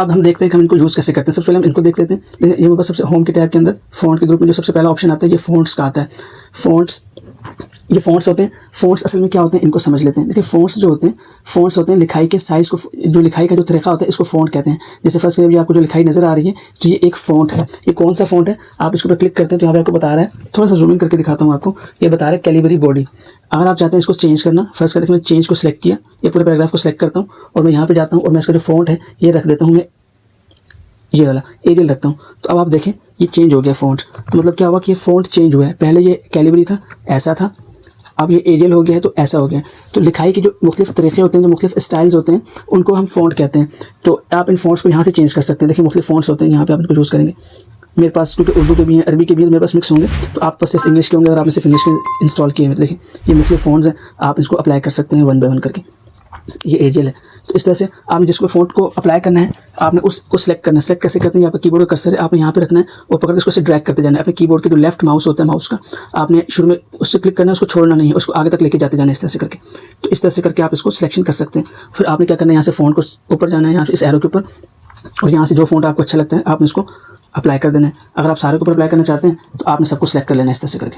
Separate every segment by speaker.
Speaker 1: अब हम देखते हैं कि हम इनको यूज़ कैसे करते हैं। सबसे पहले हम इनको देख लेते हैं। ये मेरे पास सबसे होम के टैब के अंदर फ़ॉन्ट के ग्रुप में जो सबसे पहला ऑप्शन आता है ये फ़ॉन्ट्स का आता है। फ़ॉन्ट्स, ये फ़ॉन्ट्स होते हैं। फ़ॉन्ट्स असल में क्या होते हैं इनको समझ लेते हैं। देखिए फ़ॉन्ट्स जो होते हैं, फ़ॉन्ट्स होते हैं लिखाई के साइज़ को, जो लिखाई का जो तरीका होता है इसको फ़ॉन्ट कहते हैं। जैसे फर्स्ट करिए आपको जो लिखाई नज़र आ रही है तो ये एक फ़ॉन्ट है। ये कौन सा फ़ॉन्ट है, आप इसके ऊपर क्लिक करते हैं तो यहाँ पे आपको बता रहा है, थोड़ा सा जूम इन करके दिखाता हूँ आपको। ये बता रहा है कैलिबरी बॉडी। अगर आप चाहते हैं इसको चेंज करना, फर्स्ट करके मैं चेंज को सिलेक्ट किया, ये पूरे पैराग्राफ को सिलेक्ट करता हूँ और मैं यहाँ पे जाता हूँ और मैं इसका जो फ़ॉन्ट है ये रख देता हूँ, मैं ये वाला एरियल रखता हूँ। तो अब आप देखें ये चेंज हो गया फ़ॉन्ट। तो मतलब क्या हुआ कि ये फ़ॉन्ट चेंज हुआ है। पहले ये कैलिबरी था, ऐसा था, अब ये एरियल हो गया है तो ऐसा हो गया है। तो लिखाई के जो मुख्तलिफ तरीक़े होते हैं, जो मुख्तलिफ स्टाइल्स होते हैं, उनको हम फ़ॉन्ट कहते हैं। तो आप इन फ़ॉन्ट्स को यहाँ से चेंज कर सकते हैं। देखिए मुख्तलिफ फ़ॉन्ट्स होते हैं, यहाँ पे आप इनको यूज़ करेंगे। मेरे पास क्योंकि उर्दू के भी हैं, अरबी के भी हैं, मेरे पास मिक्स होंगे, तो आप पास सिर्फ इंग्लिश के होंगे। अगर आपने सिर्फ इंग्लिश के इंस्टॉल किए हैं, देखिए ये मुख्तलिफ फ़ॉन्ट्स हैं, आप इसको अप्लाई कर सकते हैं वन बाय वन करके। ये एरियल है। तो इस तरह से आपने जिसको फ़ॉन्ट को अप्लाई करना है, आपने उसको सेलेक्ट करना है। सेलेक्ट कैसे करते हैं, यहाँ पे कीबोर्ड का कर्सर है, आपने यहाँ पे रखना है और पकड़ के इसको से ड्रैग करते जाना है। अपने कीबोर्ड के जो लेफ्ट माउस होता है, माउस का आपने शुरू में उससे क्लिक करना है, उसको छोड़ना नहीं है, उसको आगे तक लेके जाते जाना है इस तरह से करके। तो इस तरह से करके आप इसको सिलेक्शन कर सकते हैं। फिर आपने क्या करना है, यहाँ से फ़ॉन्ट को ऊपर जाना है, यहाँ इस एरो के ऊपर, और यहाँ से जो फ़ॉन्ट आपको अच्छा लगता है आपने इसको अप्लाई कर देना है। अगर आप सारे के ऊपर अप्लाई करना चाहते हैं तो आपने सबको सेलेक्ट कर लेना है इस तरह से करके।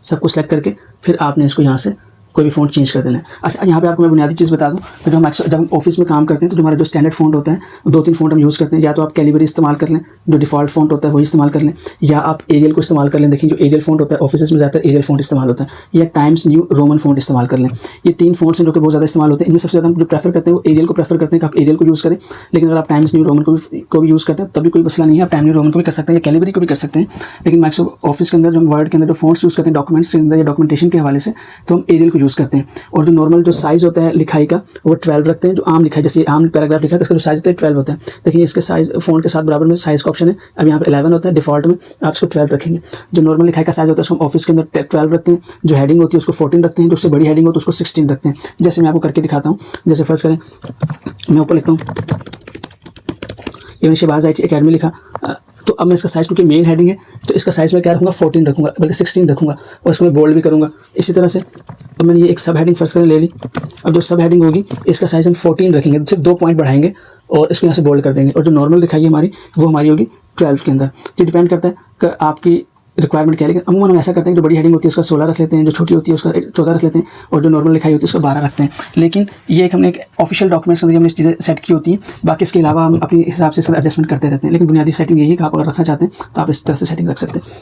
Speaker 1: सबको सेलेक्ट करके फिर आपने इसको यहाँ से कोई भी फ़ॉन्ट चेंज कर देना है। अच्छा, यहाँ पे आपको मैं बुनियादी चीज़ बता दूँ कि जब हम ऑफिस में काम करते हैं तो जो हमारा जो स्टैंडर्ड फ़ॉन्ट होता है, 2-3 फ़ॉन्ट हम यूज़ करते हैं। या तो आप कैलिबरी इस्तेमाल कर लें, जो डिफ़ॉल्ट फ़ॉन्ट होता है वही इस्तेमाल कर लें, या आप एरियल को इस्तेमाल कर लें। देखिए जो एरियल फ़ॉन्ट होता है ऑफिस में ज़्यादातर एरियल फ़ॉन्ट इस्तेमाल होता है, या टाइम्स न्यू रोमन फ़ॉन्ट इस्तेमाल कर लें। ये 3 फ़ॉन्ट्स हैं जो कि बहुत ज़्यादा इस्तेमाल होते हैं। इनमें सबसे ज़्यादा हम जो प्रेफर करते हैं वो एरियल को प्रेफर करते हैं कि आप एरियल को यूज़ करें। लेकिन अगर आप टाइम्स न्यू रोमन को भी यूज़ करते हैं तभी कोई मसला नहीं है, आप टाइम न्यू रोमन को भी कर सकते हैं या कैलिबरी को भी कर सकते हैं। लेकिन माइक्रोसॉफ्ट ऑफिस के अंदर जो वर्ड के अंदर जो फ़ॉन्ट्स यूज़ करते हैं डॉक्यूमेंट्स के अंदर या डॉक्यूमेंटेशन के हवाले से, तो हम एरियल को यूज़ करते हैं। और जो नॉर्मल जो साइज़ होता है लिखाई का वो 12 रखते हैं। जो आम लिखाई, जैसे आम पैराग्राफ लिखा है तो इसका जो साइज़ होता है 12 होता है। देखिए इसके साइज़ फ़ॉन्ट के साथ बराबर में साइज़ का ऑप्शन है। अब यहाँ पे 11 होता है डिफ़ॉल्ट में, आप इसको 12 रखेंगे। जो नॉर्मल लिखाई का साइज़ होता है उसको हम ऑफिस के अंदर 12 रखते हैं। जो हेडिंग होती है उसको 14 रखते हैं। जो उससे बड़ी हेडिंग होती है उसको 16 रखते हैं। जैसे मैं आपको करके दिखाता हूँ। जैसे फर्स्ट करें, मैं ऊपर लिखता हूँ ये शहबाज आईटी अकेडमी लिखा, तो अब मैं इसका साइज़, क्योंकि मेन हेडिंग है तो इसका साइज़ मैं क्या रखूँगा 14 रखूँगा, बल्कि 16 रखूँगा, और इसको मैं बोल्ड भी करूँगा। इसी तरह से अब मैंने ये एक सब हेडिंग फर्स्ट करें ले ली। अब जो सब हेडिंग होगी इसका साइज़ हम 14 रखेंगे, सिर्फ 2 पॉइंट बढ़ाएंगे और इसको यहाँ से बोल्ड कर देंगे। और जो नॉर्मल दिखाई है हमारी वो हमारी होगी 12 के अंदर। तो डिपेंड करता है कि आपकी रिक्वायरमेंट क्या है। लेकिन अमूमन हम ऐसा करते हैं, जो बड़ी हेडिंग होती है उसका 16 रख लेते हैं, जो छोटी होती है उसका 14 रख लेते हैं, और जो नॉर्मल लिखाई होती है उसका 12 रखते हैं। लेकिन ये हमने एक ऑफिशियल डॉक्यूमेंट्स के अंदर हमने चीज़ें सेट की होती हैं। बाकी इसके अलावा हम अपने हिसाब से इसका एडजस्टमेंट करते रहते हैं। लेकिन बुनियादी सेटिंग यही है कि आप अगर रखना चाहते हैं तो आप इस तरह से सेटिंग रख सकते हैं।